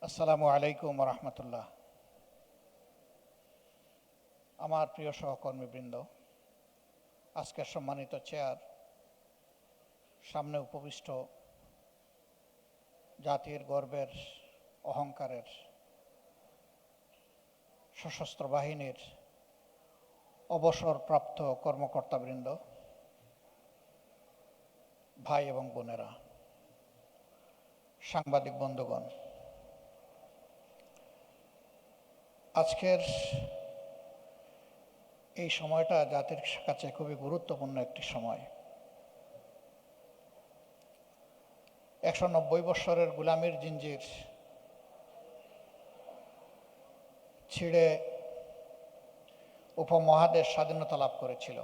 আসসালামু আলাইকুম রহমতুল্লাহ। আমার প্রিয় সহকর্মীবৃন্দ, আজকের সম্মানিত চেয়ার, সামনে উপবিষ্ট জাতির গর্বের, অহংকারের সশস্ত্র বাহিনীর অবসরপ্রাপ্ত কর্মকর্তাবৃন্দ, ভাই এবং বোনেরা, সাংবাদিক বন্ধুগণ, আজকের এই সময়টা জাতির কাছে খুবই গুরুত্বপূর্ণ একটি সময়। 190 বৎসরের গোলামির জিঞ্জির ছিঁড়ে উপমহাদেশ স্বাধীনতা লাভ করেছিল।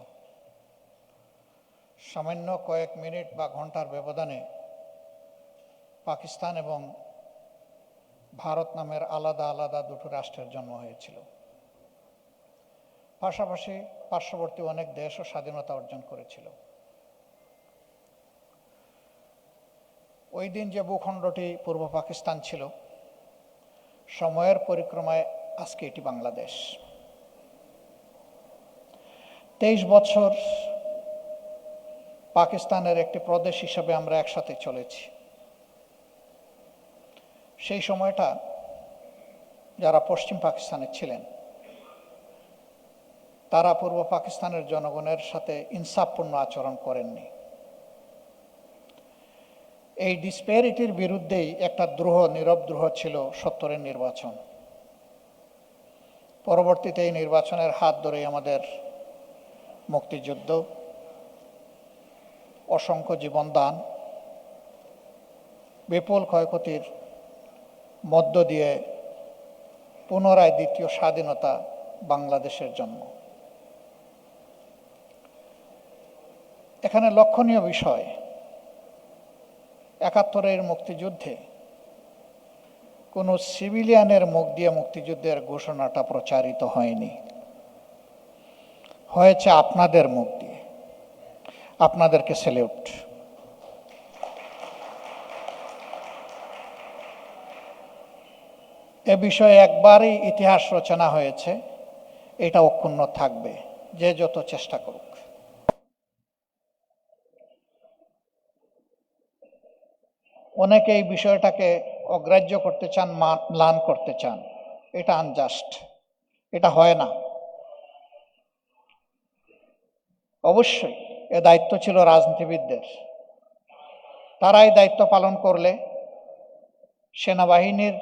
সামান্য কয়েক মিনিট বা ঘন্টার ব্যবধানে পাকিস্তান এবং ভারত নামের আলাদা আলাদা দুটো রাষ্ট্রের জন্ম হয়েছিল। পাশাপাশি পার্শ্ববর্তী অনেক দেশও স্বাধীনতা অর্জন করেছিল। ওই দিন যে ভূখণ্ডটি পূর্ব পাকিস্তান ছিল, সময়ের পরিক্রমায় আজকে এটি বাংলাদেশ। 23 বছর পাকিস্তানের একটি প্রদেশ হিসেবে আমরা একসাথে চলেছি। সেই সময়টা যারা পশ্চিম পাকিস্তানে ছিলেন, তারা পূর্ব পাকিস্তানের জনগণের সাথে ইনসাফপূর্ণ আচরণ করেননি। এই ডিসপ্যারিটির বিরুদ্ধেই একটা নীরব দ্রোহ ছিল 70-এর নির্বাচন। পরবর্তীতে এই নির্বাচনের হাত ধরেই আমাদের মুক্তিযুদ্ধ, অসংখ্য জীবনদান, বিপুল ক্ষয়ক্ষতির মধ্য দিয়ে পুনরায় দ্বিতীয় স্বাধীনতা বাংলাদেশের জন্ম। এখানে লক্ষণীয় বিষয়, 71-এর মুক্তিযুদ্ধে কোনো সিভিলিয়ানের মুখ দিয়ে মুক্তিযুদ্ধের ঘোষণাটা প্রচারিত হয়নি, হয়েছে আপনাদের মুখ দিয়ে। আপনাদেরকে স্যালিউট। এ বিষয়ে একবারই ইতিহাস রচনা হয়েছে, এটা অক্ষুণ্ণ থাকবে, যে যত চেষ্টা করুক। অনেকে এই বিষয়টাকে অগ্রাহ্য করতে চান, ম্লান করতে চান। এটা আনজাস্ট, এটা হয় না। অবশ্যই এ দায়িত্ব ছিল রাজনীতিবিদদের। তারাই দায়িত্ব পালন করলে সেনাবাহিনীর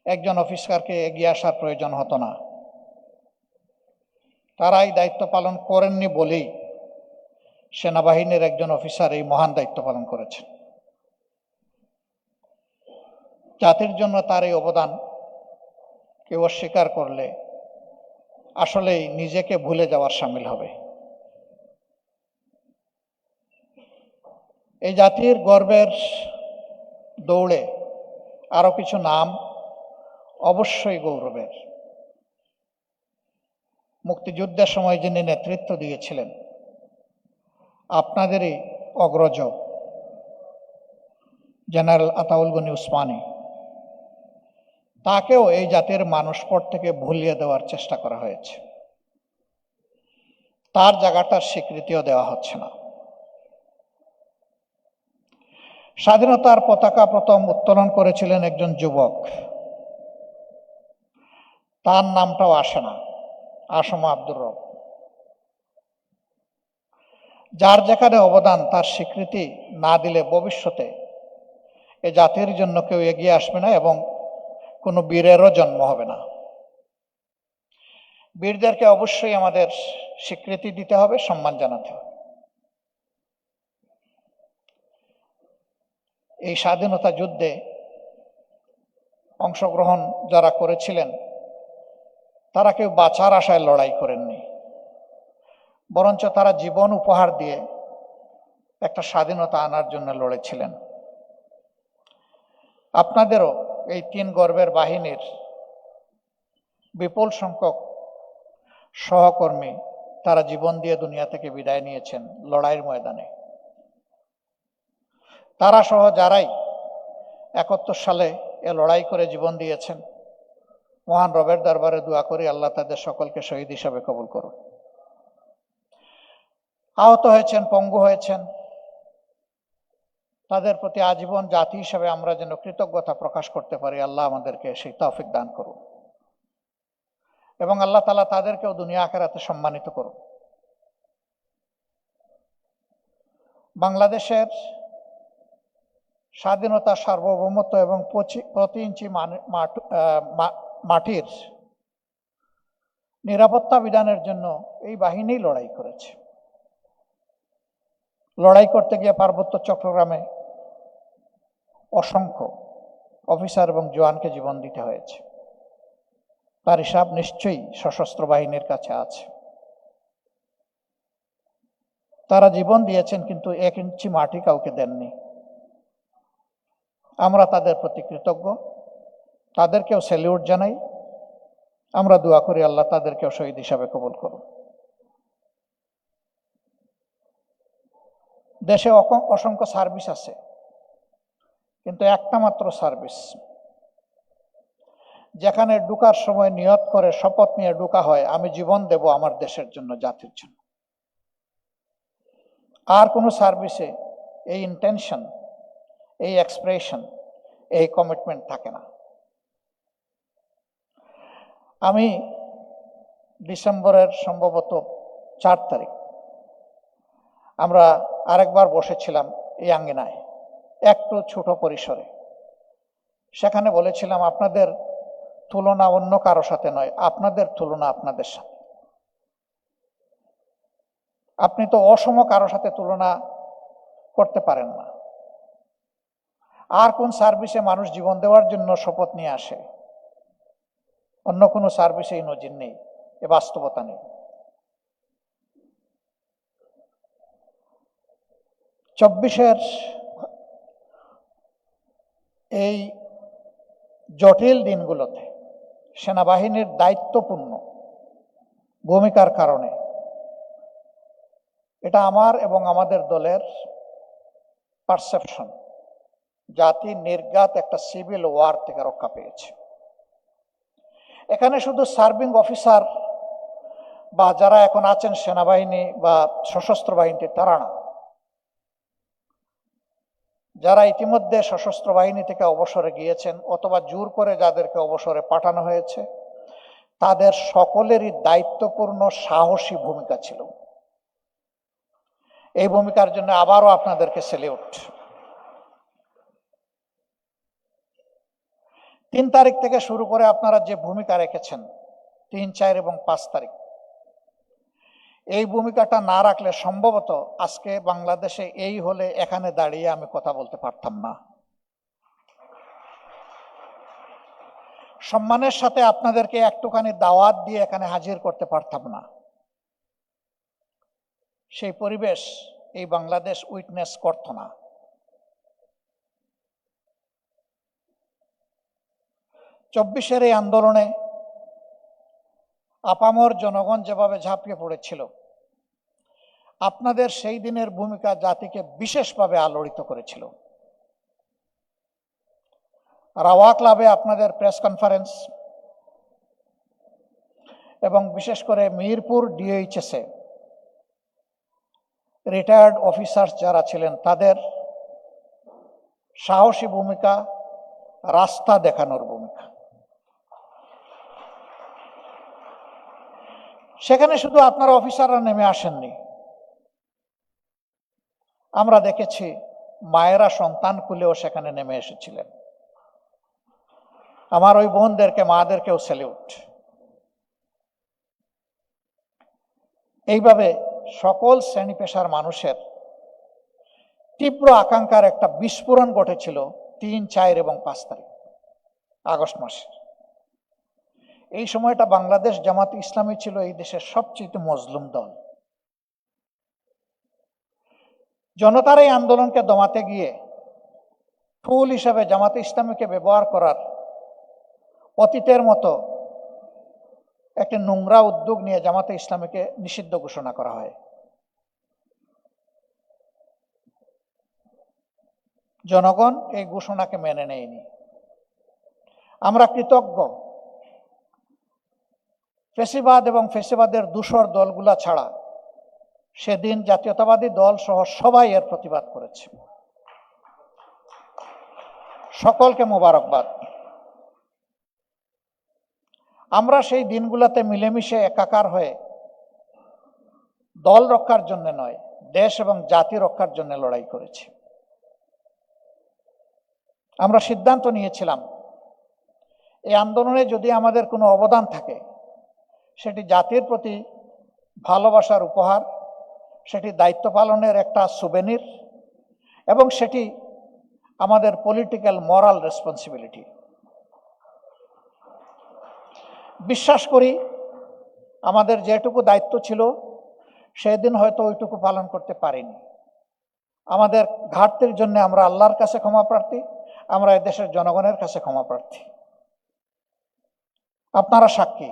একজন অফিসারকে এগিয়ে আসার প্রয়োজন হতো না। তারাই দায়িত্ব পালন করেননি বলেই সেনাবাহিনীর একজন অফিসার এই মহান দায়িত্ব পালন করেছেন। জাতির জন্য তার এই অবদান কেউ অস্বীকার করলে আসলেই নিজেকে ভুলে যাওয়ার শামিল হবে। এই জাতির গর্বের দৌড়ে আরো কিছু নাম অবশ্যই গৌরবের। মুক্তিযুদ্ধের সময় যিনি নেতৃত্ব দিয়েছিলেন, আপনাদেরই অগ্রজ জেনারেল আতাউল গনি উসমানী, তাকেও এই জাতির মানসপট থেকে ভুলিয়ে দেওয়ার চেষ্টা করা হয়েছে। তার জায়গাটার স্বীকৃতিও দেওয়া হচ্ছে না। স্বাধীনতার পতাকা প্রথম উত্তোলন করেছিলেন একজন যুবক, তার নামটাও আসে না, আসম আব্দুর রব। যার যেখানে অবদান, তার স্বীকৃতি না দিলে ভবিষ্যতে এ জাতির জন্য কেউ এগিয়ে আসবে না এবং কোনো বীরেরও জন্ম হবে না। বীরদেরকে অবশ্যই আমাদের স্বীকৃতি দিতে হবে, সম্মান জানাতে হবে। এই স্বাধীনতা যুদ্ধে অংশগ্রহণ যারা করেছিলেন, তারা কেউ বাঁচার আশায় লড়াই করেননি, বরঞ্চ তারা জীবন উপহার দিয়ে একটা স্বাধীনতা আনার জন্য লড়েছিলেন। আপনাদেরও এই 3 গর্বের বাহিনীর বিপুল সংখ্যক সহকর্মী তারা জীবন দিয়ে দুনিয়া থেকে বিদায় নিয়েছেন লড়াইয়ের ময়দানে। তারা সহ যারাই 71 সালে এ লড়াই করে জীবন দিয়েছেন। মহান রবের দরবারে দোয়া করি আল্লাহ তাদের সকলকে শহীদ হিসাবে কবুল করুন। আহত হয়েছেন, পঙ্গু হয়েছেন, তাদের প্রতি আজীবন জাতি হিসাবে আমরা যেন কৃতজ্ঞতা প্রকাশ করতে পারি, আল্লাহ আমাদেরকে সেই তৌফিক দান করুন এবং আল্লাহ তাআলা তাদেরকেও দুনিয়া আখিরাতে সম্মানিত করুন। বাংলাদেশের স্বাধীনতা, সার্বভৌমত্ব এবং প্রতি ইঞ্চি মাটির নিরাপত্তা বিধানের জন্য এই বাহিনী লড়াই করেছে। লড়াই করতে গিয়ে পার্বত্য চট্টগ্রামে অসংখ্য অফিসার এবং জওয়ানকে জীবন দিতে হয়েছে। তার হিসাব নিশ্চয়ই সশস্ত্র বাহিনীর কাছে আছে। তারা জীবন দিয়েছেন, কিন্তু 1 ইঞ্চি মাটি কাউকে দেননি। আমরা তাদের প্রতি কৃতজ্ঞ, তাদেরকেও স্যালিউট জানাই। আমরা দোয়া করি আল্লাহ তাদেরকেও শহীদ হিসাবে কবুল করুন। দেশে অসংখ্য সার্ভিস আছে, কিন্তু একটা মাত্র সার্ভিস যেখানে ঢুকার সময় নিয়ত করে শপথ নিয়ে ঢুকা হয়, আমি জীবন দেব আমার দেশের জন্য, জাতির জন্য। আর কোনো সার্ভিসে এই ইন্টেনশন, এই এক্সপ্রেশন, এই কমিটমেন্ট থাকে না। আমি ডিসেম্বরের সম্ভবত 4 তারিখ আমরা আরেকবার বসেছিলাম এই আঙ্গিনায়, একটু ছোট পরিসরে। সেখানে বলেছিলাম, আপনাদের তুলনা অন্য কারো সাথে নয়, আপনাদের তুলনা আপনাদের সাথে। আপনি তো অসম কারো সাথে তুলনা করতে পারেন না। আর কোন সার্ভিসে মানুষ জীবন দেওয়ার জন্য শপথ নিয়ে আসে? অন্য কোনো সার্ভিসে এই নজির নেই, এ বাস্তবতা নেই। 24-এর এই জটিল দিনগুলোতে সেনাবাহিনীর দায়িত্বপূর্ণ ভূমিকার কারণে এটা আমার এবং আমাদের দলের পারসেপশন, জাতি নির্ঘাত একটা সিভিল ওয়ার থেকে রক্ষা পেয়েছে। এখানে শুধু সার্ভিং অফিসার বা যারা এখন আছেন সেনাবাহিনী বা সশস্ত্র বাহিনীতে তারা না, যারা ইতিমধ্যে সশস্ত্র বাহিনী থেকে অবসরে গিয়েছেন অথবা জোর করে যাদেরকে অবসরে পাঠানো হয়েছে, তাদের সকলেরই দায়িত্বপূর্ণ সাহসী ভূমিকা ছিল। এই ভূমিকার জন্য আবারও আপনাদেরকে স্যালিউট। 3 তারিখ থেকে শুরু করে আপনারা যে ভূমিকা রেখেছেন, 3, 4 এবং 5 তারিখ, এই ভূমিকাটা না রাখলে সম্ভবত আজকে বাংলাদেশে এই হলে এখানে দাঁড়িয়ে আমি কথা বলতে পারতাম না। সম্মানের সাথে আপনাদেরকে একটুখানি দাওয়াত দিয়ে এখানে হাজির করতে পারতাম না। সেই পরিবেশ এই বাংলাদেশ উইটনেস করত না। চব্বিশের এই আন্দোলনে আপামর জনগণ যেভাবে ঝাঁপিয়ে পড়েছিল, আপনাদের সেই দিনের ভূমিকা জাতিকে বিশেষভাবে আলোড়িত করেছিল। রাওয়া ক্লাবে আপনাদের প্রেস কনফারেন্স এবং বিশেষ করে মিরপুর ডিএইচএসে রিটায়ার্ড অফিসার্স যারা ছিলেন, তাদের সাহসী ভূমিকা, রাস্তা দেখানোর ভূমিকা, সেখানে শুধু আপনারা অফিসাররা নেমে আসেননি, আমরা দেখেছি মায়েরা সন্তান কুলেও সেখানে নেমে এসেছিলেন। আমার ওই বোনদেরকে, মাদেরকেও স্যালিউট। এইভাবে সকল শ্রেণী পেশার মানুষের তীব্র আকাঙ্ক্ষার একটা বিস্ফোরণ ঘটেছিল 3, 4 এবং 5 তারিখ আগস্ট মাসে। এই সময়টা বাংলাদেশ জামাতে ইসলামী ছিল এই দেশের সবচেয়ে মজলুম দল। জনতার এই আন্দোলনকে দমাতে গিয়ে ফুল হিসাবে জামাতে ইসলামীকে ব্যবহার করার অতীতের মতো একটি নোংরা উদ্যোগ নিয়ে জামাতে ইসলামীকে নিষিদ্ধ ঘোষণা করা হয়। জনগণ এই ঘোষণাকে মেনে নেয়নি। আমরা কৃতজ্ঞ ফ্যাসিবাদ এবং ফ্যাসিবাদের দূষর দলগুলা ছাড়া সেদিন জাতীয়তাবাদী দল সহ সবাই এর প্রতিবাদ করেছে। সকলকে মোবারকবাদ। আমরা সেই দিনগুলোতে মিলেমিশে একাকার হয়ে দল রক্ষার জন্য নয়, দেশ এবং জাতি রক্ষার জন্য লড়াই করেছি। আমরা সিদ্ধান্ত নিয়েছিলাম এই আন্দোলনে যদি আমাদের কোনো অবদান থাকে, সেটি জাতির প্রতি ভালোবাসার উপহার, সেটি দায়িত্ব পালনের একটা সুবেনির, এবং সেটি আমাদের পলিটিক্যাল মরাল রেসপন্সিবিলিটি। বিশ্বাস করি আমাদের যেটুকু দায়িত্ব ছিল সেদিন হয়তো ওইটুকু পালন করতে পারিনি। আমাদের ঘাটতির জন্য আমরা আল্লাহর কাছে ক্ষমা প্রার্থী, আমরা এদেশের জনগণের কাছে ক্ষমা প্রার্থী। আপনারা সাক্ষী,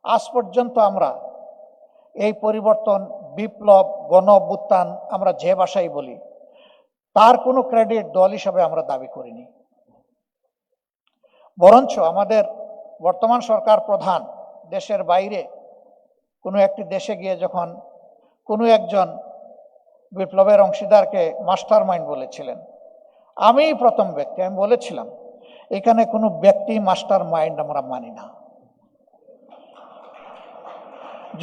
আজ পর্যন্ত আমরা এই পরিবর্তন, বিপ্লব, গণ অভ্যুত্থান আমরা যে ভাষায় বলি, তার কোনো ক্রেডিট দল হিসাবে আমরা দাবি করিনি। বরঞ্চ আমাদের বর্তমান সরকার প্রধান দেশের বাইরে কোনো একটি দেশে গিয়ে যখন কোনো একজন বিপ্লবের অংশীদারকে মাস্টার মাইন্ড বলেছিলেন, আমিই প্রথম ব্যক্তি, আমি বলেছিলাম এখানে কোনো ব্যক্তি মাস্টার মাইন্ড আমরা মানি না।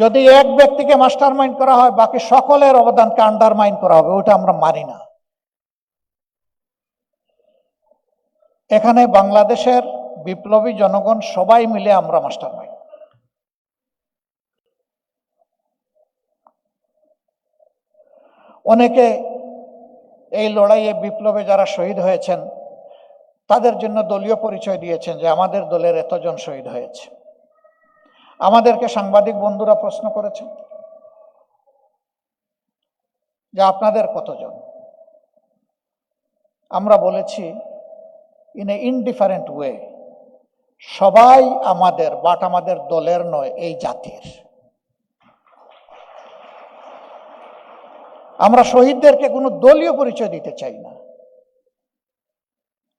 যদি এক ব্যক্তিকে মাস্টার মাইন্ড করা হয়, বাকি সকলের অবদানকে আন্ডারমাইন করা হবে, ওটা আমরা মানি না। এখানে বাংলাদেশের বিপ্লবী জনগণ সবাই মিলে আমরা মাস্টার মাইন্ড। অনেকে এই লড়াইয়ে বিপ্লবে যারা শহীদ হয়েছেন তাদের জন্য দলীয় পরিচয় দিয়েছেন যে আমাদের দলের এতজন শহীদ হয়েছে। আমাদেরকে সাংবাদিক বন্ধুরা প্রশ্ন করেছেন যে আপনাদের কতজন। আমরা বলেছি ইন এ ইনডিফারেন্ট ওয়ে, সবাই আমাদের, বাট আমাদের দলের নয়, এই জাতির। আমরা শহীদদেরকে কোনো দলীয় পরিচয় দিতে চাই না,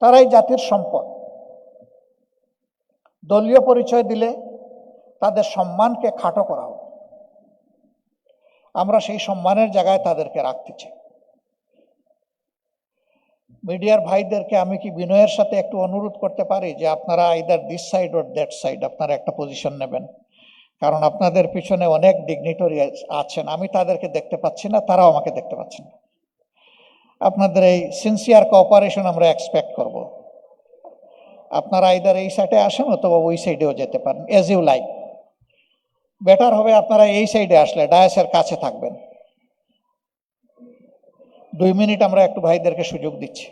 তারা এই জাতির সম্পদ। দলীয় পরিচয় দিলে তাদের সম্মানকে খাটো করা হবে। আমরা সেই সম্মানের জায়গায় তাদেরকে রাখতে চাই। মিডিয়ার ভাইদেরকে আমি কি বিনয়ের সাথে একটু অনুরোধ করতে পারি যে আপনারা either this side or that side আপনারা একটা পজিশন নেবেন, কারণ আপনাদের পিছনে অনেক ডিগনিটরি আছেন, আমি তাদেরকে দেখতে পাচ্ছি না, তারাও আমাকে দেখতে পাচ্ছেন না। আপনাদের এই সিনসিয়ার কোঅপারেশন আমরা এক্সপেক্ট করব। আপনারা আইদার এই সাইডে আসেন অথবা ওই সাইডেও যেতে পারেন, এজ ইউ লাইক। বেটার হবে আপনারা এই সাইডে আসলে ডায়াসের কাছে থাকবেন। 2 মিনিট আমরা একটু ভাইদেরকে সুযোগ দিচ্ছি।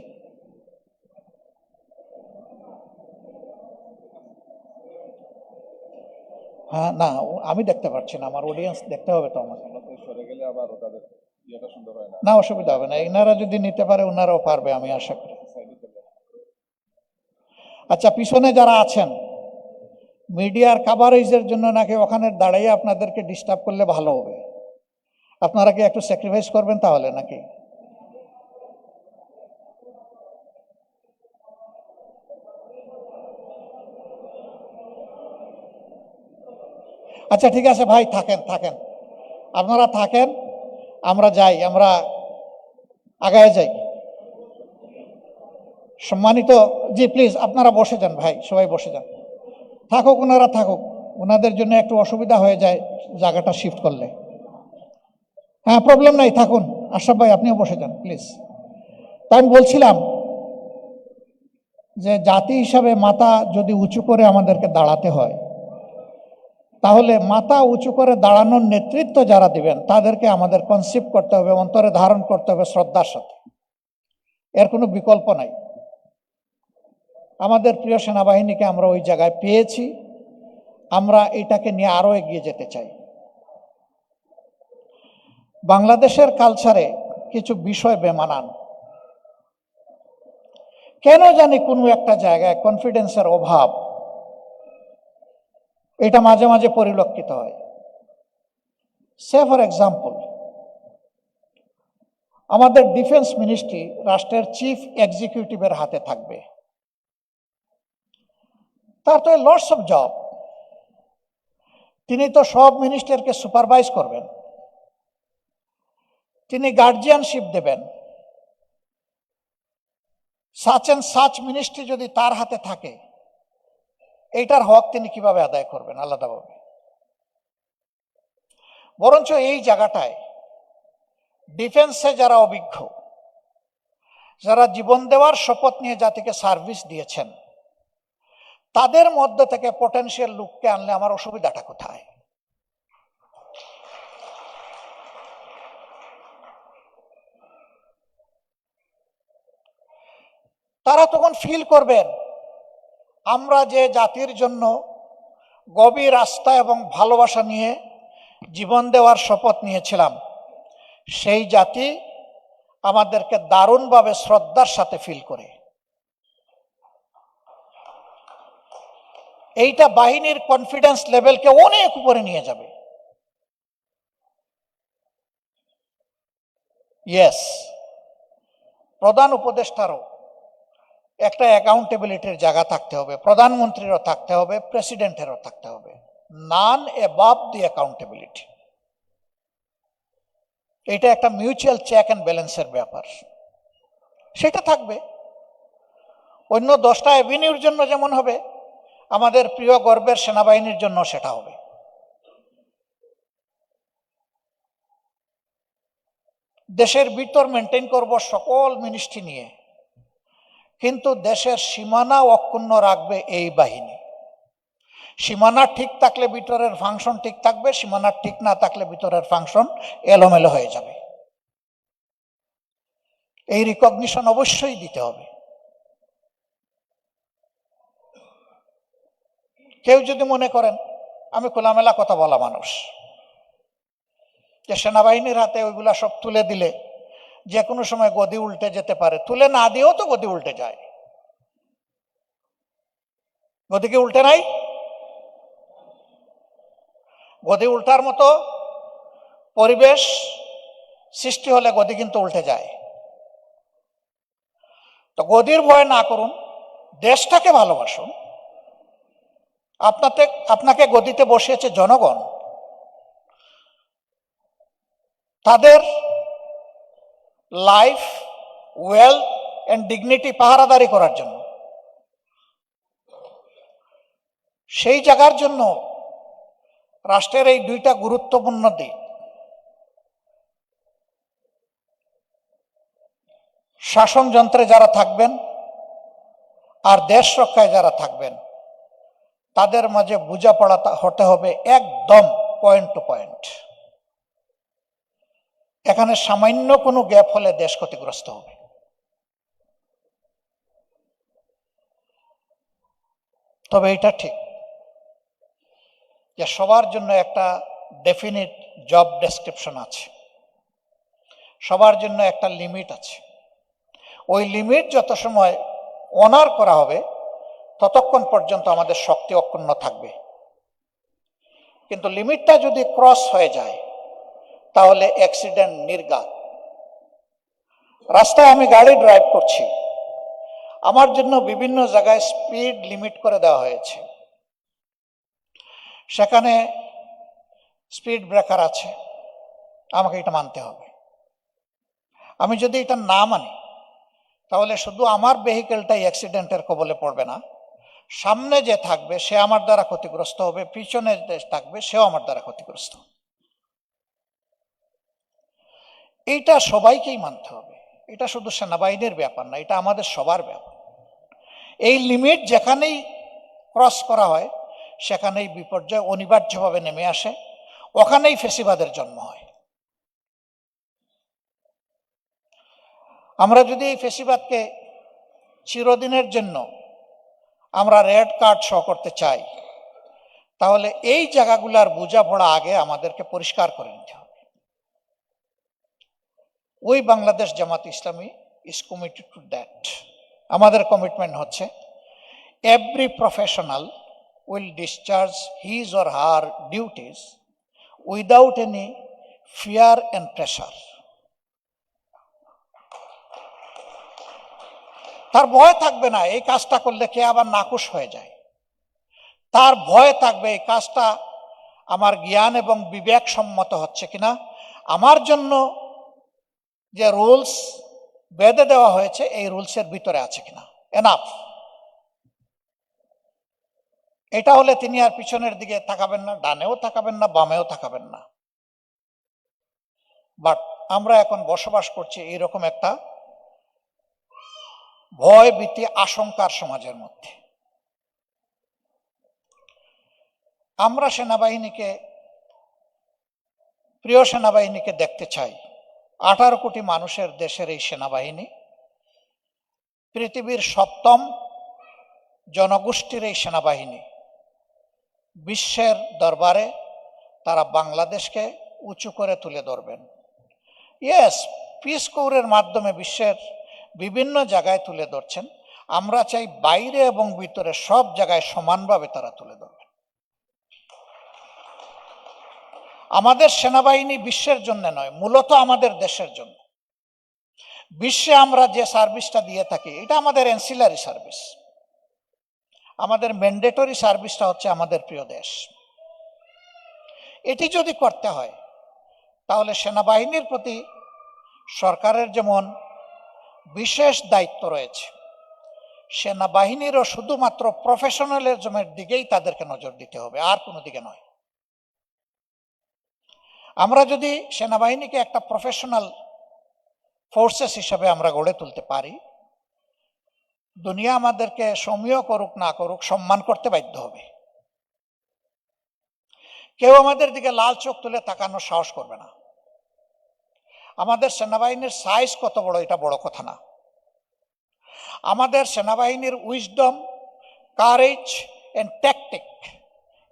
হ্যাঁ, না আমি দেখতে পাচ্ছি না, আমার অডিয়েন্স দেখতে হবে তো আমাকে। না, অসুবিধা হবে না, এনারা যদি নিতে পারে ওনারাও পারবে, আমি আশা করি। আচ্ছা, পিছনে যারা আছেন মিডিয়ার কাভারেজের জন্য নাকি ওখানে দাঁড়িয়ে আপনাদেরকে ডিস্টার্ব করলে ভালো হবে, আপনারা কি একটু স্যাক্রিফাইস করবেন তাহলে নাকি? আচ্ছা ঠিক আছে ভাই, থাকেন থাকেন, আপনারা থাকেন, আমরা যাই, আমরা আগায় যাই। সম্মানিত, জি প্লিজ আপনারা বসে যান ভাই, সবাই বসে যান। থাকুক, ওনারা থাকুক, ওনাদের জন্য একটু অসুবিধা হয়ে যায় জায়গাটা শিফট করলে। হ্যাঁ, প্রবলেম নাই, থাকুন। আশরাফ ভাই আপনিও বসে যান প্লিজ। তাই আমি বলছিলাম যে জাতি হিসাবে মাথা যদি উঁচু করে আমাদেরকে দাঁড়াতে হয়, তাহলে মাথা উঁচু করে দাঁড়ানোর নেতৃত্ব যারা দিবেন তাদেরকে আমাদের কনসিভ করতে হবে, অন্তরে ধারণ করতে হবে শ্রদ্ধার সাথে। এর কোনো বিকল্প নাই। আমাদের প্রিয় সেনাবাহিনীকে আমরা ওই জায়গায় পেয়েছি, আমরা এটাকে নিয়ে আরো এগিয়ে যেতে চাই। বাংলাদেশের কালচারে কিছু বিষয় বেমানান, কেন জানি কোনো একটা জায়গায় কনফিডেন্সের অভাব, এটা মাঝে মাঝে পরিলক্ষিত হয়। সে ফর এক্সাম্পল, আমাদের ডিফেন্স মিনিস্ট্রি রাষ্ট্রের চিফ এক্সিকিউটিভের হাতে থাকবে। তার তো লটস অফ জব। তিনি তো সব মিনিস্টারকে সুপারভাইজ করবেন, তিনি গার্জিয়ানশিপ দেবেন। সাচ এন্ড সাচ মিনিস্ট্রি যদি তার হাতে থাকে, এইটার হক তিনি কিভাবে আদায় করবেন আলাদাভাবে? বরঞ্চ এই জায়গাটায় ডিফেন্সে যারা অভিজ্ঞ, যারা জীবন দেওয়ার শপথ নিয়ে জাতিকে সার্ভিস দিয়েছেন, তাদের মধ্যে থেকে পটেনশিয়াল লোককে আনলে আমার অসুবিধাটা কোথায়? তারা তখন ফিল করবেন আমরা যে জাতির জন্য গভীর আস্থা এবং ভালোবাসা নিয়ে জীবন দেওয়ার শপথ নিয়েছিলাম, সেই জাতি আমাদেরকে দারুণভাবে শ্রদ্ধার সাথে ফিল করে। এইটা বাহিনীর কনফিডেন্স লেভেলকে অনেক উপরে নিয়ে যাবে। ইয়েস, প্রধান উপদেষ্টারও একটা অ্যাকাউন্টেবিলিটির জায়গা থাকতে হবে, প্রধানমন্ত্রীরও থাকতে হবে, প্রেসিডেন্টেরও থাকতে হবে। নান অ্যাবাভ দি অ্যাকাউন্টেবিলিটি। এটা একটা মিউচুয়াল চেক অ্যান্ড ব্যালেন্সের ব্যাপার, সেটা থাকবে। অন্য 10টা অ্যাভিনিউর জন্য যেমন হবে, আমাদের প্রিয় গর্বের সেনাবাহিনীর জন্য সেটা হবে। দেশের ভিতর মেনটেন করব সকল মিনিস্ট্রি নিয়ে, কিন্তু দেশের সীমানা অক্ষুণ্ণ রাখবে এই বাহিনী। সীমানা ঠিক থাকলে ভিতরের ফাংশন ঠিক থাকবে, সীমানা ঠিক না থাকলে ভিতরের ফাংশন এলোমেলো হয়ে যাবে। এই রিকগনিশন অবশ্যই দিতে হবে। কেউ যদি মনে করেন আমি খোলামেলা কথা বলা মানুষ, যে সেনাবাহিনীর হাতে ওইগুলা সব তুলে দিলে যে কোনো সময় গদি উল্টে যেতে পারে, তুলে না দিয়েও তো গদি উল্টে যায়। গদি কি উল্টে নাই? গদি উল্টার মতো পরিবেশ সৃষ্টি হলে গদি কিন্তু উল্টে যায়। তো গদির ভয় না করুন, দেশটাকে ভালোবাসুন। আপনাকে গদিতে বসিয়েছে জনগণ, তাদের লাইফ, ওয়েলথ এন্ড ডিগনিটি পাহারাদারি করার জন্য। সেই জায়গার জন্য রাষ্ট্রের এই 2টা গুরুত্বপূর্ণ দিক, শাসন যন্ত্রে যারা থাকবেন আর দেশ রক্ষায় যারা থাকবেন, তাদের মাঝে বোঝাপড়া হতে হবে একদম পয়েন্ট টু পয়েন্ট। এখানে সামান্য কোনো গ্যাপ হলে দেশ ক্ষতিগ্রস্ত হবে। তবে এটা ঠিক যে সবার জন্য একটা ডেফিনিট জব ডেসক্রিপশন আছে, সবার জন্য একটা লিমিট আছে। ওই লিমিট যত সময় অনার করা হবে ততক্ষণ পর্যন্ত আমাদের শক্তি অক্ষুণ্ণ থাকবে। কিন্তু লিমিটটা যদি ক্রস হয়ে যায় তাহলে অ্যাক্সিডেন্ট নির্ঘাত। রাস্তায় আমি গাড়ি ড্রাইভ করছি, আমার জন্য বিভিন্ন জায়গায় স্পিড লিমিট করে দেওয়া হয়েছে, সেখানে স্পিড ব্রেকার আছে, আমাকে এটা মানতে হবে। আমি যদি এটা না মানি তাহলে শুধু আমার ভেহিকেলটাই অ্যাক্সিডেন্টের কবলে পড়বে না, সামনে যে থাকবে সে আমার দ্বারা ক্ষতিগ্রস্ত হবে, পিছনে যে থাকবে সেও আমার দ্বারা ক্ষতিগ্রস্ত। এইটা সবাইকেই মানতে হবে। এটা শুধু সেনাবাহিনীর ব্যাপার না, এটা আমাদের সবার ব্যাপার। এই লিমিট যেখানেই ক্রস করা হয় সেখানেই বিপর্যয় অনিবার্যভাবে নেমে আসে, ওখানেই ফেসিবাদের জন্ম হয়। আমরা যদি এই ফেসিবাদকে চিরদিনের জন্য আমরা রেড কার্ড শো করতে চাই, তাহলে এই জায়গাগুলার বোঝাপড়া আগে আমাদেরকে পরিষ্কার করে নিতে হবে। ওই Bangladesh Jamaat Islami is committed to that. আমাদের কমিটমেন্ট হচ্ছে every professional will discharge his or her duties without any fear and pressure. তার ভয় থাকবে না এই কাজটা করলে কে আবার নাখুশ হয়ে যায়। তার ভয় থাকবে এই কাজটা আমার জ্ঞান এবং বিবেক সম্মত হচ্ছে কিনা, আমার জন্য যে রুলস বেঁধে দেওয়া হয়েছে এই রুলসের ভিতরে আছে কিনা, এনাফ। এটা হলে তিনি আর পিছনের দিকে তাকাবেন না, ডানেও তাকাবেন না, বামেও তাকাবেন না। বাট আমরা এখন বসবাস করছি এইরকম একটা ভয় ভীতি আশঙ্কার সমাজের মধ্যে। আমরা সেনাবাহিনীকে, প্রিয় সেনাবাহিনীকে দেখতে চাই। 18 কোটি মানুষের দেশের এই সেনাবাহিনী, পৃথিবীর 7ম জনগোষ্ঠীর এই সেনাবাহিনী, বিশ্বের দরবারে তারা বাংলাদেশকে উঁচু করে তুলে ধরবেন। ইয়েস, পিস কোরের মাধ্যমে বিশ্বের বিভিন্ন জায়গায় তুলে ধরছেন। আমরা চাই বাইরে এবং ভিতরে সব জায়গায় সমানভাবে তারা তুলে ধরবেন। আমাদের সেনাবাহিনী বিশ্বের জন্য নয়, মূলত আমাদের দেশের জন্য। বিশ্বে আমরা যে সার্ভিসটা দিয়ে থাকি এটা আমাদের অ্যান্সিলারি সার্ভিস। আমাদের ম্যান্ডেটরি সার্ভিসটা হচ্ছে আমাদের প্রিয় দেশ। এটি যদি করতে হয় তাহলে সেনাবাহিনীর প্রতি সরকারের যেমন বিশেষ দায়িত্ব রয়েছে, সেনাবাহিনীরও শুধুমাত্র প্রফেশনালিজমের দিকেই তাদেরকে নজর দিতে হবে, আর কোনো দিকে নয়। আমরা যদি সেনাবাহিনীকে একটা প্রফেশনাল ফোর্সেস হিসাবে আমরা গড়ে তুলতে পারি, দুনিয়া আমাদেরকে সমীহ করুক না করুক সম্মান করতে বাধ্য হবে। কেউ আমাদের দিকে লাল চোখ তুলে তাকানোর সাহস করবে না। আমাদের সেনাবাহিনীর সাইজ কত বড় এটা বড় কথা না। আমাদের সেনাবাহিনীর উইজডম, কারেজ এন্ড ট্যাকটিক,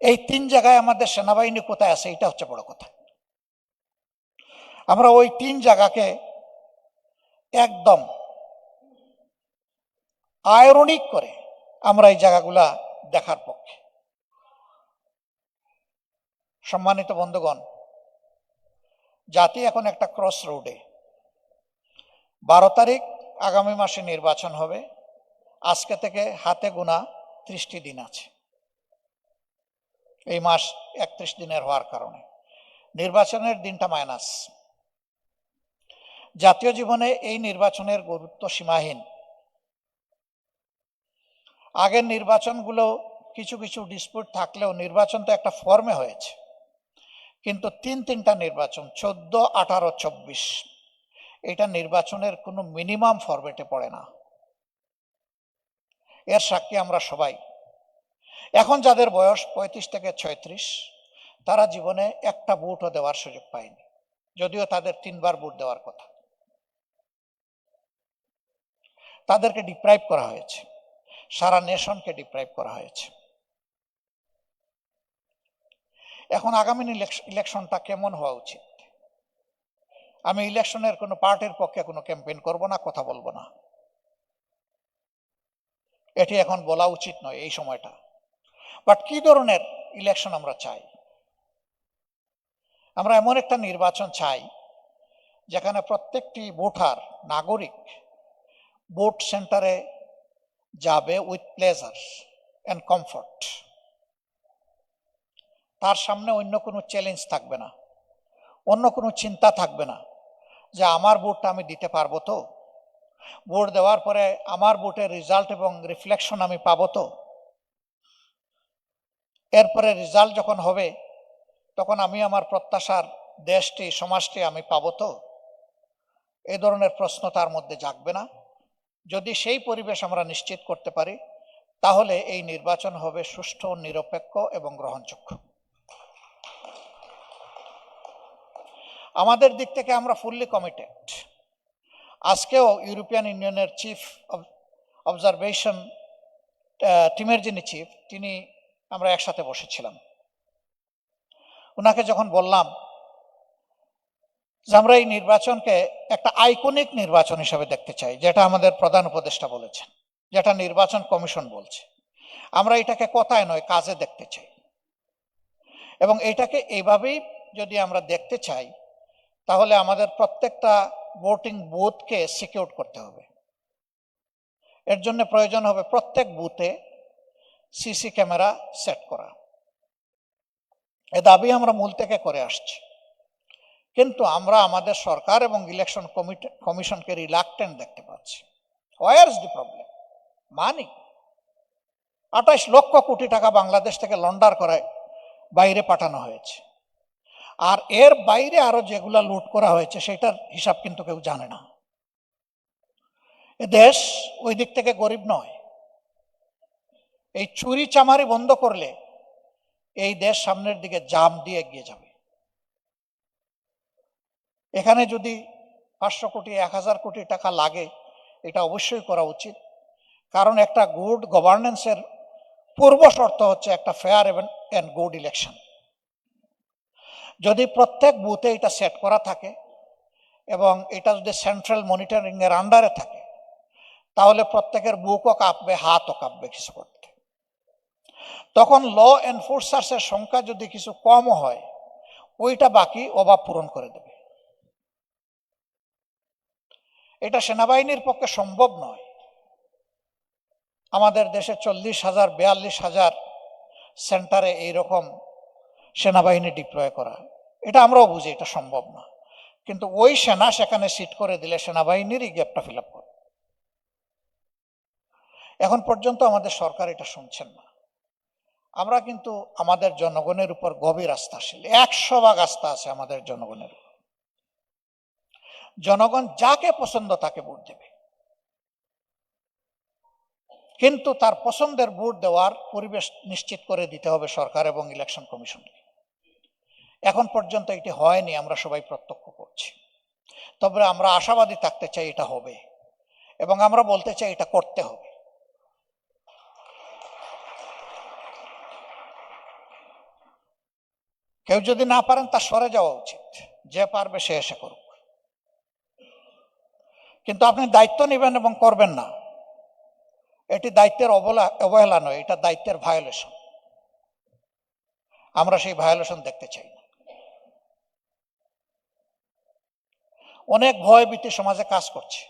এই 3 জায়গায় আমাদের সেনাবাহিনী কোথায় আছে এটা হচ্ছে বড় কথা। আমরা ওই 3 জায়গাকে একদম আয়রনিক করে আমরা এই জায়গাগুলা দেখার পক্ষে। সম্মানিত বন্ধুগণ, জাতি এখন একটা ক্রস রোডে। 12 তারিখ আগামী মাসে নির্বাচন হবে। আজকে থেকে হাতে গোনা 30টি দিন আছে। এই মাস 31 দিনের হওয়ার কারণে নির্বাচনের দিনটা মাইনাস। জাতীয় জীবনে এই নির্বাচনের গুরুত্ব সীমাহীন। আগের নির্বাচনগুলো কিছু কিছু ডিসপিউট থাকলেও নির্বাচন তো একটা ফর্মে হয়েছে, কিন্তু 3টা নির্বাচন 14, 18, 24 এটা নির্বাচনের কোনো মিনিমাম ফরম্যাটে পড়ে না। এর সাক্ষী আমরা সবাই। এখন যাদের বয়স 35 থেকে 36 তারা জীবনে একটা ভোটও দেওয়ার সুযোগ পায়নি, যদিও তাদের 3 বার ভোট দেওয়ার কথা। তাদেরকে ডিপ্রাইভ করা হয়েছে, সারা নেশনকে ডিপ্রাইভ করা হয়েছে। এখন আগামী ইলেকশনটা কেমন হওয়া উচিত? আমি ইলেকশনের কোনো পার্টির পক্ষে কোনো ক্যাম্পেইন করব না, কথা বলবো না, এটি এখন বলা উচিত নয় এই সময়টা। বাট কি ধরনের ইলেকশন আমরা চাই? আমরা এমন একটা নির্বাচন চাই যেখানে প্রত্যেকটি ভোটার, নাগরিক ভোট সেন্টারে যাবে উইথ প্লেজার অ্যান্ড কমফর্ট। তার সামনে অন্য কোনো চ্যালেঞ্জ থাকবে না, অন্য কোনো চিন্তা থাকবে না যে আমার ভোটটা আমি দিতে পারবো তো, ভোট দেওয়ার পরে আমার ভোটের রেজাল্ট এবং রিফ্লেকশন আমি পাবো তো, এরপরে রেজাল্ট যখন হবে তখন আমি আমার প্রত্যাশার দেশটি, সমাজটি আমি পাবো তো। এই ধরনের প্রশ্ন তার মধ্যে জাগবে না। যদি সেই পরিবেশ আমরা নিশ্চিত করতে পারি তাহলে এই নির্বাচন হবে সুষ্ঠু, নিরপেক্ষ এবং গ্রহণযোগ্য। আমাদের দিক থেকে আমরা ফুললি কমিটেড। আজকেও ইউরোপিয়ান ইউনিয়নের চিফ অবজারভেশন টিমের যিনি চিফ, তিনি আমরা একসাথে বসেছিলাম। ওনাকে যখন বললাম যে আমরা এই নির্বাচনকে একটা আইকনিক নির্বাচন হিসেবে দেখতে চাই, যেটা আমাদের প্রধান উপদেষ্টা বলেছেন, যেটা নির্বাচন কমিশন বলছে, আমরা এটাকে কথায় নয় কাজে দেখতে চাই। এবং এটাকে এইভাবেই যদি আমরা দেখতে চাই তাহলে আমাদের প্রত্যেকটা ভোটিং বুথকে সিকিউর করতে হবে। এর জন্য প্রয়োজন হবে প্রত্যেক বুথে সিসি ক্যামেরা সেট করা। এ দাবি আমরা মূল থেকে করে আসছি, কিন্তু আমরা আমাদের সরকার এবং ইলেকশন কমিশনকে রিলাক্টেন্ট দেখতে পাচ্ছি। Where is the problem? মানি 28 লক্ষ কোটি টাকা বাংলাদেশ থেকে লন্ডার করে বাইরে পাঠানো হয়েছে, আর এর বাইরে আরো যেগুলা লুট করা হয়েছে সেটার হিসাব কিন্তু কেউ জানে না। এ দেশ ওই দিক থেকে গরিব নয়। এই চুরি চামারি বন্ধ করলে এই দেশ সামনের দিকে জাম দিয়ে এগিয়ে যাবে। এখানে যদি 500 কোটি 1000 কোটি টাকা লাগে, এটা অবশ্যই করা উচিত, কারণ একটা গুড গভর্নেন্সের পূর্ব শর্ত হচ্ছে একটা ফেয়ার এন্ড গুড ইলেকশন। যদি প্রত্যেক বুথে এটা সেট করা থাকে এবং এটা যদি সেন্ট্রাল মনিটরিং এর আন্ডারে থাকে, তাহলে প্রত্যেকের বুকও কাঁপবে, হাতও কাঁপবে কিছু করতে। তখন ল এনফোর্সার্সের সংখ্যা যদি কিছু কমও হয়, ওইটা বাকি অভাব পূরণ করে দেবে। এটা সেনাবাহিনীর পক্ষে সম্ভব নয়। আমাদের দেশে 40,000 42,000 সেন্টারে এইরকম সেনাবাহিনী ডিপ্লয় করা, এটা আমরাও বুঝি এটা সম্ভব না, কিন্তু ওই সেনা সেখানে সিট করে দিলে সেনাবাহিনীরই গ্যাপটা ফিল আপ করে। এখন পর্যন্ত আমাদের সরকার এটা শুনছেন না। আমরা কিন্তু আমাদের জনগণের উপর গভীর আস্থাশীল, 100% আস্থা আছে আমাদের জনগণের উপর। জনগণ যাকে পছন্দ তাকে ভোট দেবে, কিন্তু তার পছন্দের ভোট দেওয়ার পরিবেশ নিশ্চিত করে দিতে হবে সরকার এবং ইলেকশন কমিশনকে। এখন পর্যন্ত এটি হয়নি, আমরা সবাই প্রত্যক্ষ করছি। তবে আমরা আশাবাদী থাকতে চাই এটা হবে, এবং আমরা বলতে চাই এটা করতে হবে। কেউ যদি না পারেন তার সরে যাওয়া উচিত, যে পারবে সে এসে করুক, কিন্তু আপনি দায়িত্ব নেবেন এবং করবেন না, এটি দায়িত্বের অবহেলা নয়, এটা দায়িত্বের ভায়োলেশন। আমরা সেই ভায়োলেশন দেখতে চাই না। অনেক ভয় ভীতি সমাজে কাজ করছে।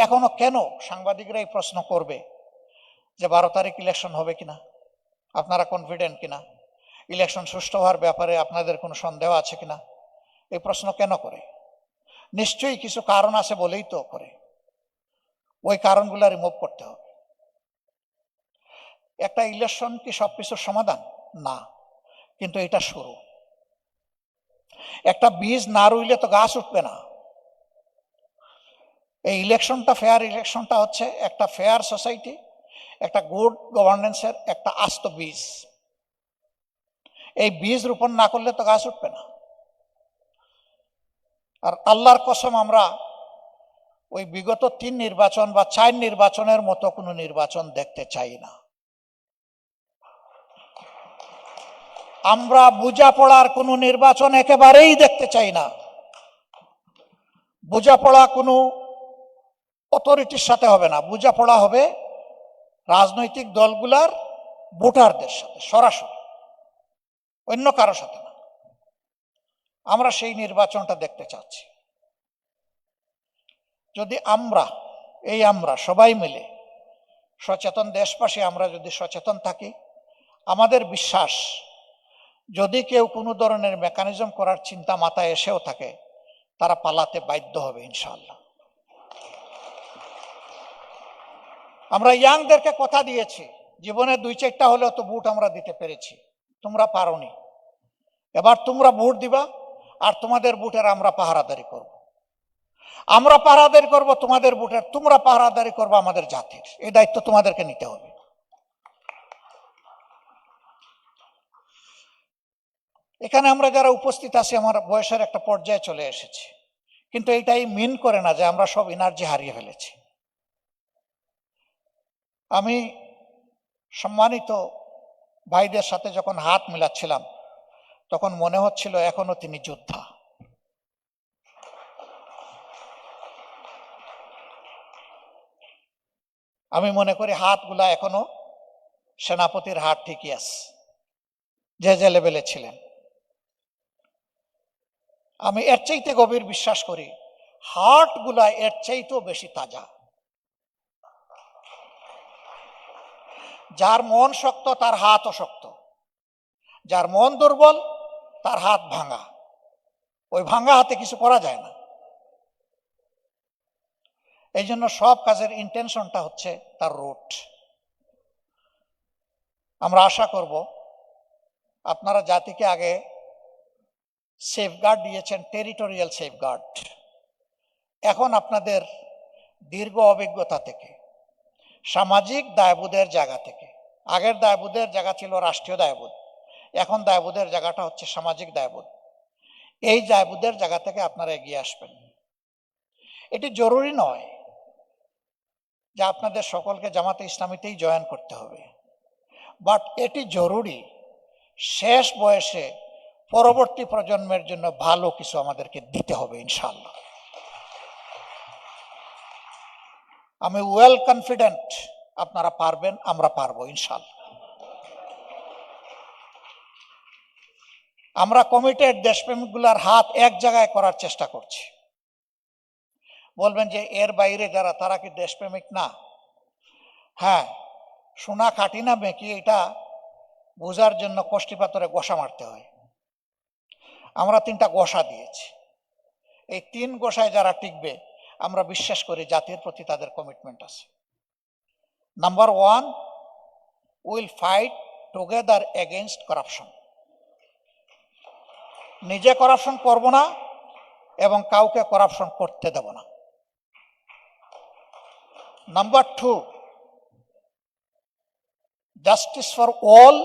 এখনো কেন সাংবাদিকরা এই প্রশ্ন করবে যে 12 তারিখ ইলেকশন হবে কিনা, আপনারা কনফিডেন্ট কিনা, ইলেকশন সুষ্ঠু হওয়ার ব্যাপারে আপনাদের কোনো সন্দেহ আছে কিনা? এই প্রশ্ন কেন করে? নিশ্চয়ই কিছু কারণ আছে বলেই তো করে। ওই কারণগুলো রিমুভ করতে হবে। একটা ইলেকশন কি সবকিছুর সমাধান? না, কিন্তু এটা শুরু। একটা বীজ না রইলে তো গাছ উঠবে না। এই ইলেকশনটা, ফেয়ার ইলেকশনটা হচ্ছে একটা ফেয়ার সোসাইটি, একটা গুড গভর্নেন্সের একটা আস্ত বীজ। এই বীজ রোপণ না করলে তো গাছ উঠবে না। আর আল্লাহর কসম, আমরা ওই বিগত 3 নির্বাচন বা 4 নির্বাচনের মতো কোনো নির্বাচন দেখতে চাই না। আমরা বোঝাপড়ার কোনো নির্বাচন একেবারেই দেখতে চাই না। বোঝাপড়া কোনো অথরিটির সাথে হবে না, বোঝাপড়া হবে রাজনৈতিক দলগুলার ভোটারদের সাথে সরাসরি, অন্য কারো সাথে না। আমরা সেই নির্বাচনটা দেখতে চাচ্ছি। যদি আমরা সবাই মিলে সচেতন দেশবাসী, আমরা যদি সচেতন থাকি, আমাদের বিশ্বাস যদি কেউ কোনো ধরনের মেকানিজম করার চিন্তা মাথায় এসেও থাকে, তারা পালাতে বাধ্য হবে ইনশাআল্লাহ। আমরা ইয়াংদেরকে কথা দিয়েছি, জীবনে 2-4টা হলেও তো ভোট আমরা দিতে পেরেছি, তোমরা পারোনি। এবার তোমরা ভোট দিবা, আর তোমাদের ভোটের আমরা পাহারাদারি করব। আমরা পাহারাদারি করব তোমাদের ভোটের, তোমরা পাহারাদারি করবো আমাদের জাতির। এই দায়িত্ব তোমাদেরকে নিতে হবে। এখানে আমরা যারা উপস্থিত আছি, আমার বয়সের একটা পর্যায়ে চলে এসেছি, কিন্তু এইটাই মিন করে না যে আমরা সব এনার্জি হারিয়ে ফেলেছি। আমি সম্মানিত ভাইদের সাথে যখন হাত মিলাচ্ছিলাম, তখন মনে হচ্ছিল এখনো তিনি যোদ্ধা। আমি মনে করি হাতগুলা এখনো সেনাপতির হাত ঠিকই আছে, যে লেভেলে ছিলেন। আমি এর চাইতে গভীর বিশ্বাস করি, হার্টগুলা এর চাইতেও বেশি তাজা। যার মন শক্ত তার হাতও শক্ত, যার মন দুর্বল তার হাত ভাঙা। ওই ভাঙা হাতে কিছু করা যায় না। এই জন্য সব কাজের ইন্টেনশনটা হচ্ছে তার রুট। আমরা আশা করব আপনারা জাতিকে আগে সেফগার্ড দিয়েছেন, টেরিটোরিয়াল সেফগার্ড। এখন আপনাদের দীর্ঘ অভিজ্ঞতা থেকে, সামাজিক দায়বোধের জায়গা থেকে, আগের দায়বোধের জায়গা ছিল রাষ্ট্রীয় দায়বোধ, এখন দায়বোধের জায়গাটা হচ্ছে সামাজিক দায়বোধ। এই দায়বোধের জায়গা থেকে আপনারা এগিয়ে আসবেন। এটি জরুরি নয় যে আপনাদের সকলকে জামাতে ইসলামীতেই জয়েন করতে হবে, বাট এটি জরুরি শেষ বয়সে পরবর্তী প্রজন্মের জন্য ভালো কিছু আমাদেরকে দিতে হবে ইনশাআল্লাহ। আমি ওয়েল কনফিডেন্ট আপনারা পারবেন, আমরা পারবো ইনশাআল্লাহ। আমরা কমিটেড দেশপ্রেমিকগুলার হাত এক জায়গায় করার চেষ্টা করছি। বলবেন যে এর বাইরে যারা, তারা কি দেশপ্রেমিক না? হ্যাঁ, সোনা খাটি না মেকি, এটা বোঝার জন্য কষ্টি পাথরে গোসা মারতে হয়। আমরা 3টা গোসা দিয়েছি। এই 3 গোসায় যারা টিকবে, আমরা বিশ্বাস করি জাতির প্রতি তাদের কমিটমেন্ট আছে। Number 1, will fight together against corruption. নিজে করাপশন করব না এবং কাউকে করাপশন করতে দেব না। Number 2, justice for all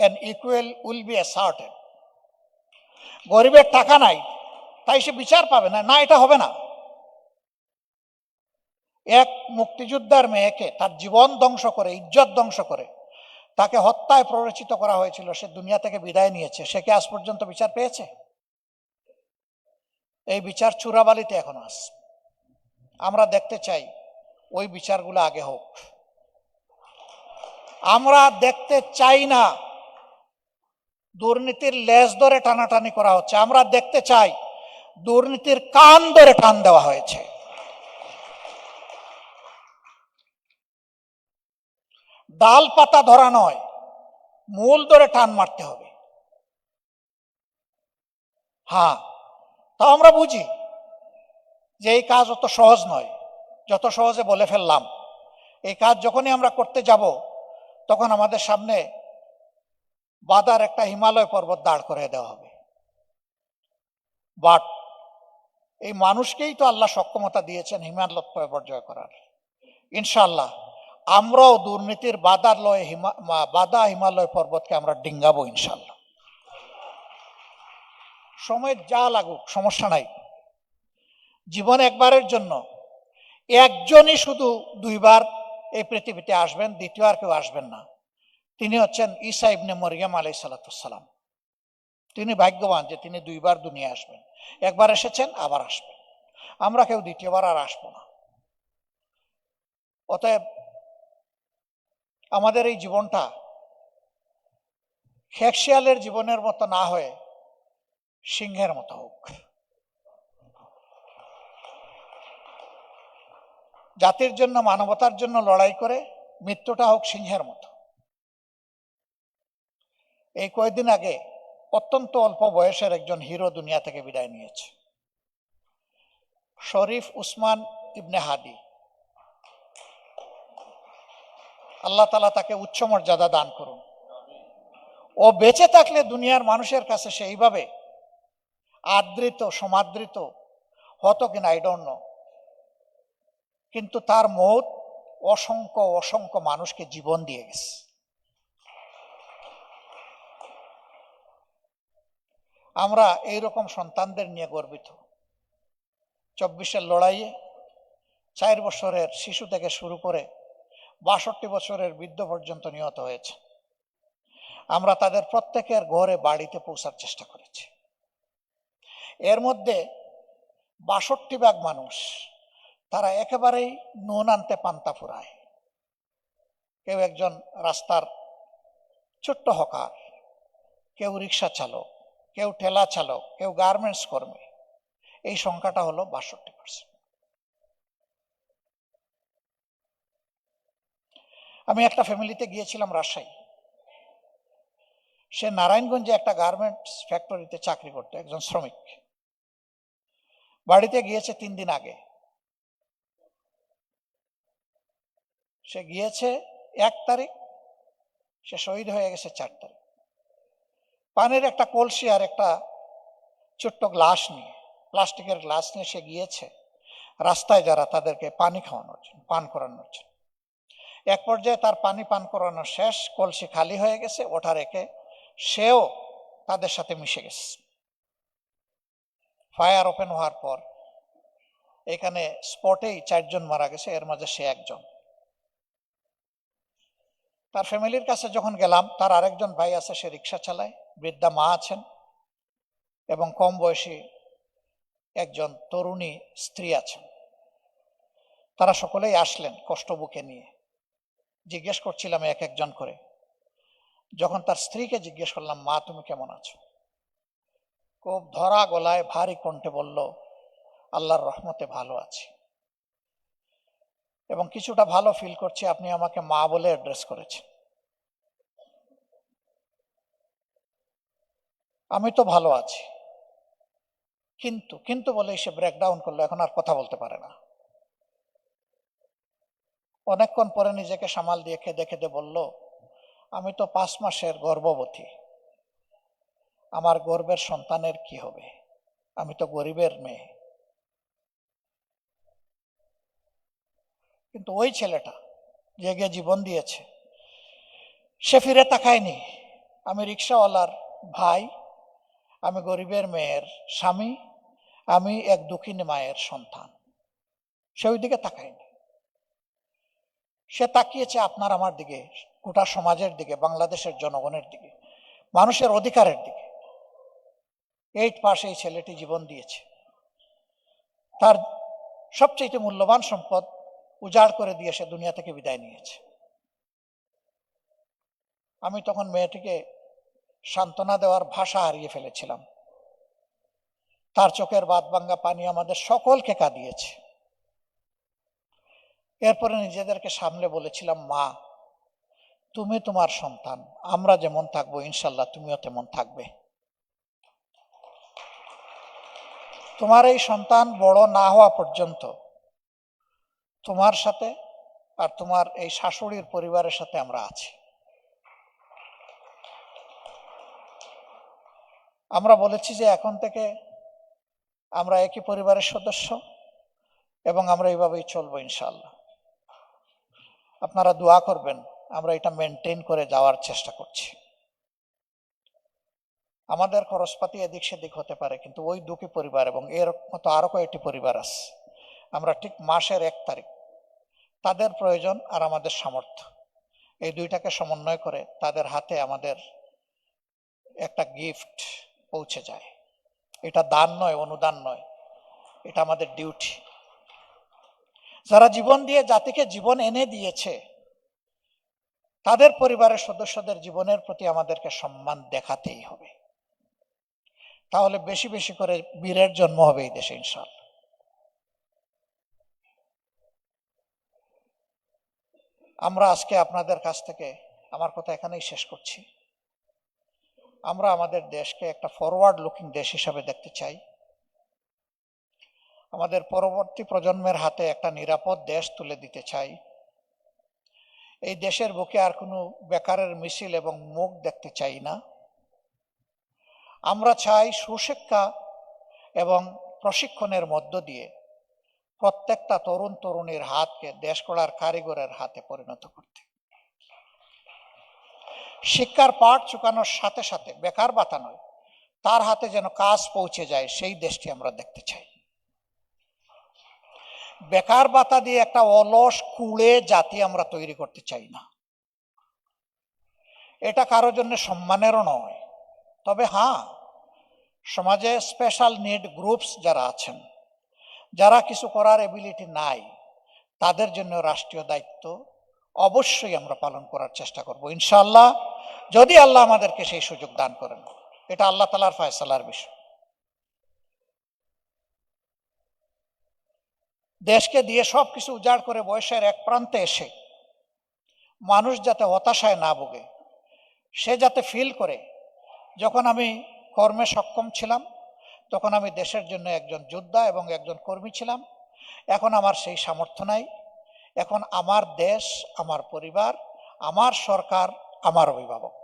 and equal will be asserted. গরিবের টাকা নাই তাই সে বিচার পাবে না, না, এটা হবে না। এক মুক্তিযোদ্ধার মেয়েকে তার জীবন ধ্বংস করে, ইজ্জত ধ্বংস করে তাকে হত্যায় প্ররোচিত করা হয়েছিল, সে দুনিয়া থেকে বিদায় নিয়েছে, সে কি আজ পর্যন্ত বিচার পেয়েছে? এই বিচার চূড়াবালিতে এখনো আছে। আমরা দেখতে চাই ওই বিচারগুলো আগে হোক। আমরা দেখতে চাই না দুর্নীতির লেজ ধরে টানাটানি করা হচ্ছে। আমরা দেখতে চাই দুর্নীতির কান ধরে টান দেওয়া হয়েছে। ডাল পাতা ধরা নয়, মূল ধরে টান মারতে হবে। হ্যাঁ, তাও আমরা বুঝি যে এই কাজ অত সহজ নয়, যত সহজে বলে ফেললাম। এই কাজ যখনই আমরা করতে যাব তখন আমাদের সামনে বাধার একটা হিমালয় পর্বত দাঁড় করে দেওয়া হবে। বাট এই মানুষকেই তো আল্লাহ সক্ষমতা দিয়েছেন হিমালয় পর্বত জয় করার। ইনশাআল্লাহ আমরাও দুর্নীতির বাধা হিমালয় পর্বতকে আমরা ডিঙ্গাবো ইনশাআল্লাহ। সময় যা লাগুক সমস্যা নাই। জীবন একবারের জন্য, একজনই শুধু 2বার এই পৃথিবীতে আসবেন, দ্বিতীয় আর কেউ আসবেন না। তিনি হচ্ছেন ঈসা ইবনে মরিয়ম আলাইহিস সালাম। তিনি ভাগ্যবান যে তিনি 2বার দুনিয়া আসবেন। একবার এসেছেন, আবার আসবেন। আমরা কেউ দ্বিতীয়বার আর আসবো না। অতএব আমাদের এই জীবনটা খেকশিয়ালের জীবনের মতো না হয়ে সিংহের মতো হোক। জাতির জন্য, মানবতার জন্য লড়াই করে মৃত্যুটা হোক সিংহের মতো। এই কয়েকদিন আগে অত্যন্ত অল্প বয়সের একজন হিরো দুনিয়া থেকে বিদায় নিয়েছে, শরীফ উসমান ইবনে হাদি। আল্লাহ তাআলা তাকে উচ্চ মর্যাদা দান করুন। ও বেঁচে থাকলে দুনিয়ার মানুষের কাছে সেইভাবে আদৃত, সমাদৃত হতো কিনা আই ডোন্ট নো, কিন্তু তার মৌত অসংখ্য অসংখ্য মানুষকে জীবন দিয়ে গেছে। আমরা এইরকম সন্তানদের নিয়ে গর্বিত। 24-এর লড়াইয়ে 4 বছরের শিশু থেকে শুরু করে 62 বছরের বৃদ্ধ পর্যন্ত নিহত হয়েছে। আমরা তাদের প্রত্যেকের ঘরে বাড়িতে পৌঁছার চেষ্টা করেছি। এর মধ্যে 62 ভাগ মানুষ তারা একেবারেই নুন আনতে পান্তা ফুরায়। কেউ একজন রাস্তার ছোট্ট হকার, কেউ রিক্সা চালক, কেউ ঠেলা চালক, কেউ গার্মেন্টস কর্মী। এই সংখ্যাটা হলো 62%। আমি একটা ফ্যামিলিতে গিয়েছিলাম রাজশাহী। সে নারায়ণগঞ্জে একটা গার্মেন্টস ফ্যাক্টরিতে চাকরি করতো, একজন শ্রমিক। বাড়িতে গিয়েছে 3 দিন আগে। সে গিয়েছে 1 তারিখ, সে শহীদ হয়ে গেছে 4 তারিখ। পানির একটা কলসি আর একটা ছোট্ট গ্লাস নিয়ে, প্লাস্টিকের গ্লাস নিয়ে সে গিয়েছে রাস্তায় যারা তাদেরকে পানি খাওয়ানোর জন্য, পান করানোর জন্য। এক পর্যায়ে তার পানি পান করানো শেষ, কলসি খালি হয়ে গেছে, ওঠা রেখে সেও তাদের সাথে মিশে গেছে। ফায়ার ওপেন হওয়ার পর এখানে স্পটেই 4 জন মারা গেছে, এর মাঝে সে একজন। তার ফ্যামিলির কাছে যখন গেলাম, তার আরেকজন ভাই আছে, সে রিক্সা চালায়, বৃদ্ধা মা আছেন এবং কম বয়সী একজন তরুণী স্ত্রী আছেন। তারা সকলেই আসলেন কষ্ট বুকে নিয়ে। জিজ্ঞেস করছিলাম এক একজন করে। যখন তার স্ত্রীকে জিজ্ঞেস করলাম, মা তুমি কেমন আছো, খুব ধরা গলায় ভারী কণ্ঠে বলল, আল্লাহর রহমতে ভালো আছি এবং কিছুটা ভালো ফিল করছি, আপনি আমাকে মা বলে অ্যাড্রেস করেছেন। আমি তো ভালো আছি, কিন্তু কিন্তু বলে সে ব্রেকডাউন করলো, এখন আর কথা বলতে পারে না। অনেকক্ষণ পরে নিজেকে সামাল দিয়ে কেঁদে কেঁদে বলল, আমি তো 5 মাসের গর্ভবতী, আমার গর্ভের সন্তানের কি হবে, আমি তো গরিবের মেয়ে। কিন্তু ওই ছেলেটা যে গিয়ে জীবন দিয়েছে, সে ফিরে তাকায়নি। আমি রিক্সাওয়ালার ভাই, আমি গরিবের মেয়ের স্বামী, আমি এক দুঃখিনী মায়ের সন্তান, সে ওই দিকে তাকায়নি। সে তাকিয়েছে আপনার আমার দিকে, গোটা সমাজের দিকে, বাংলাদেশের জনগণের দিকে, মানুষের অধিকারের দিকে। 8 পাশে এই ছেলেটি জীবন দিয়েছে, তার সবচেয়ে মূল্যবান সম্পদ উজাড় করে দিয়ে সে দুনিয়া থেকে বিদায় নিয়েছে। আমি তখন মেয়েটিকে সান্ত্বনা দেওয়ার ভাষা হারিয়ে ফেলেছিলাম। তার চোখের বাদ ভাঙ্গা পানি আমাদের সকলকে কাঁদিয়েছে। এরপরে নিজেদেরকে সামলে বলেছিলাম, মা তুমি তোমার সন্তান, আমরা যেমন থাকবো ইনশাল্লাহ তুমিও তেমন থাকবে। তোমার এই সন্তান বড় না হওয়া পর্যন্ত তোমার সাথে আর তোমার এই শাশুড়ির পরিবারের সাথে আমরা আছি। আমরা বলেছি যে এখন থেকে আমরা একই পরিবারের সদস্য এবং আমরা এইভাবেই চলবো ইনশাআল্লাহ। আপনারা দোয়া করবেন, আমরা এটা মেনটেন করে যাওয়ার চেষ্টা করছি। আমাদের খরচপাতি এদিক সেদিক হতে পারে, কিন্তু ওই দুঃখী পরিবার এবং এর মতো আরো কয়েকটি পরিবার আছে, আমরা ঠিক মাসের 1 তারিখ তাদের প্রয়োজন আর আমাদের সামর্থ্য, এই দুইটাকে সমন্বয় করে তাদের হাতে আমাদের একটা গিফট পৌঁছে যায়। এটা দান নয়, অনুদান নয়, এটা আমাদের ডিউটি। যারা জীবন দিয়ে জাতিকে জীবন এনে দিয়েছে, তাদের পরিবারের সদস্যদের জীবনের প্রতি আমাদেরকে সম্মান দেখাতেই হবে। তাহলে বেশি বেশি করে বীরের জন্ম হবে এই দেশে ইনশাআল্লাহ। আমরা আজকে আপনাদের কাছ থেকে, আমার কথা এখানেই শেষ করছি, আমরা আমাদের দেশকে একটা ফরওয়ার্ড লুকিং দেশ হিসাবে দেখতে চাই। আমাদের পরবর্তী প্রজন্মের হাতে একটা নিরাপদ দেশ তুলে দিতে চাই। এই দেশের বুকে আর কোনো বেকারের মিছিল এবং মুখ দেখতে চাই না। আমরা চাই সুশিক্ষা এবং প্রশিক্ষণের মধ্য দিয়ে প্রত্যেকটা তরুণ তরুণীর হাতকে দেশ গড়ার কারিগরের হাতে পরিণত করতে। শিক্ষার পাঠ চুকানোর সাথে সাথে বেকার ভাতা নয়, তার হাতে যেন কাজ পৌঁছে যায়, সেই দেশটি আমরা দেখতে চাই। বেকার ভাতা দিয়ে একটা অলস কুড়ে জাতি আমরা তৈরি করতে চাই না। এটা কারোর জন্য সম্মানেরও নয়। তবে হ্যাঁ, সমাজে স্পেশাল নিড গ্রুপস যারা আছেন, যারা কিছু করার এবিলিটি নাই, তাদের জন্য রাষ্ট্রীয় দায়িত্ব অবশ্যই আমরা পালন করার চেষ্টা করব ইনশাআল্লাহ, যদি আল্লাহ আমাদেরকে সেই সুযোগ দান করেন। এটা আল্লাহ তাআলার ফয়সালার বিষয়। দেশকে দিয়ে সবকিছু উজাড় করে বয়সের এক প্রান্তে এসে মানুষ যাতে হতাশায় না ভোগে, সে যাতে ফিল করে যখন আমি কর্মে সক্ষম ছিলাম তখন আমি দেশের জন্য একজন যোদ্ধা এবং একজন কর্মী ছিলাম, এখন আমার সেই সামর্থ্য নাই, এখন আমার দেশ, আমার পরিবার, আমার সরকার, আমার অভিভাবক।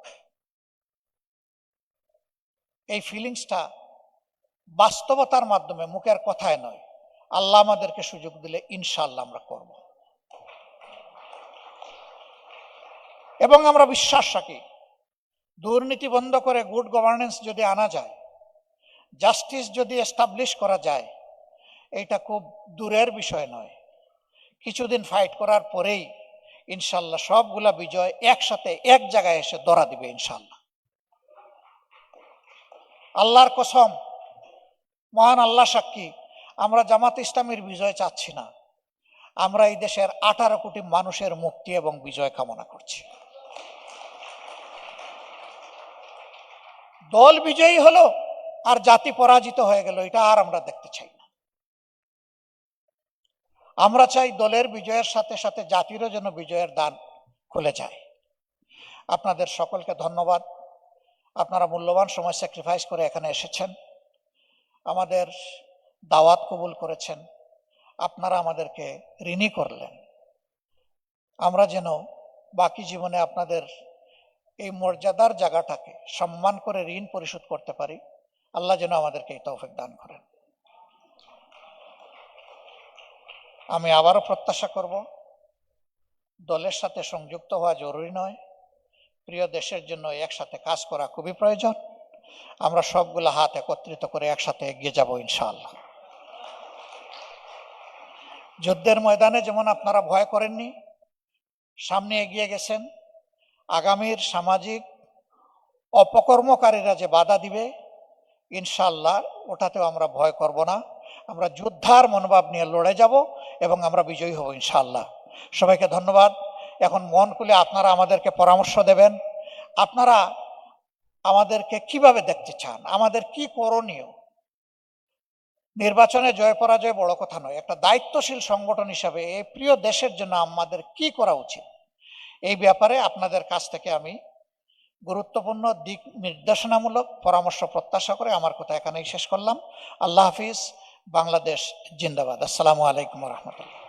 এই ফিলিংসটা বাস্তবতার মাধ্যমে, মুখের কথায় নয়, আল্লাহ আমাদেরকে সুযোগ দিলে ইনশাআল্লাহ আমরা করব। এবং আমরা বিশ্বাস রাখি দুর্নীতি বন্ধ করে গুড গভর্নেন্স যদি আনা যায়, জাস্টিস যদি এস্টাবলিশ করা যায়, এটা খুব দূরের বিষয় নয়। কিছুদিন ফাইট করার পরেই ইনশাল্লাহ সবগুলা বিজয় একসাথে এক জায়গায় এসে ধরা দিবে ইনশাল্লাহ। আল্লাহর কসম, মহান আল্লাহ সাক্ষী, আমরা জামাত ইসলামীর বিজয় চাচ্ছি না, আমরা এই দেশের 18 কোটি মানুষের মুক্তি এবং বিজয় কামনা করছি। দল বিজয়ী হলো আর জাতি পরাজিত হয়ে গেল, এটা আর আমরা দেখতে চাই না। আমরা চাই দলের বিজয়ের সাথে সাথে জাতিরও যেন বিজয়ের দ্বার খুলে যায়। আপনাদের সকলকে ধন্যবাদ, আপনারা মূল্যবান সময় স্যাক্রিফাইস করে এখানে এসেছেন, আমাদের দাওয়াত কবুল করেছেন, আপনারা আমাদেরকে ঋণী করলেন। আমরা যেন বাকি জীবনে আপনাদের এই মর্যাদার জায়গাটাকে সম্মান করে ঋণ পরিশোধ করতে পারি, আল্লাহ যেন আমাদেরকে এই তৌফিক দান করেন। আমি আবারও প্রত্যাশা করব, দলের সাথে সংযুক্ত হওয়া জরুরি নয়, প্রিয় দেশের জন্য একসাথে কাজ করা খুবই প্রয়োজন। আমরা সবগুলো হাত একত্রিত করে একসাথে এগিয়ে যাব ইনশাআল্লাহ। যুদ্ধের ময়দানে যেমন আপনারা ভয় করেননি, সামনে এগিয়ে গেছেন, আগামীর সামাজিক অপকর্মকারীরা যে বাধা দিবে ইনশাআল্লাহ ওটাতেও আমরা ভয় করব না, আমরা যোদ্ধার মনোভাব নিয়ে লড়ে যাব এবং আমরা বিজয়ী হব ইনশাআল্লাহ। সবাইকে ধন্যবাদ। এখন মন খুলে আপনারা আমাদেরকে পরামর্শ দেবেন, আপনারা আমাদেরকে কিভাবে দেখতে চান, আমাদের কি করণীয়। নির্বাচনে জয় পরাজয় বড় কথা নয়, একটা দায়িত্বশীল সংগঠন হিসাবে এই প্রিয় দেশের জন্য আমাদের কি করা উচিত, এই ব্যাপারে আপনাদের কাছ থেকে আমি গুরুত্বপূর্ণ দিক নির্দেশনামূলক পরামর্শ প্রত্যাশা করে আমার কথা এখানেই শেষ করলাম। আল্লাহ হাফিজ। বাংলাদেশ জিন্দাবাদ। আসসালামু আলাইকুম রহমতুল্লাহ।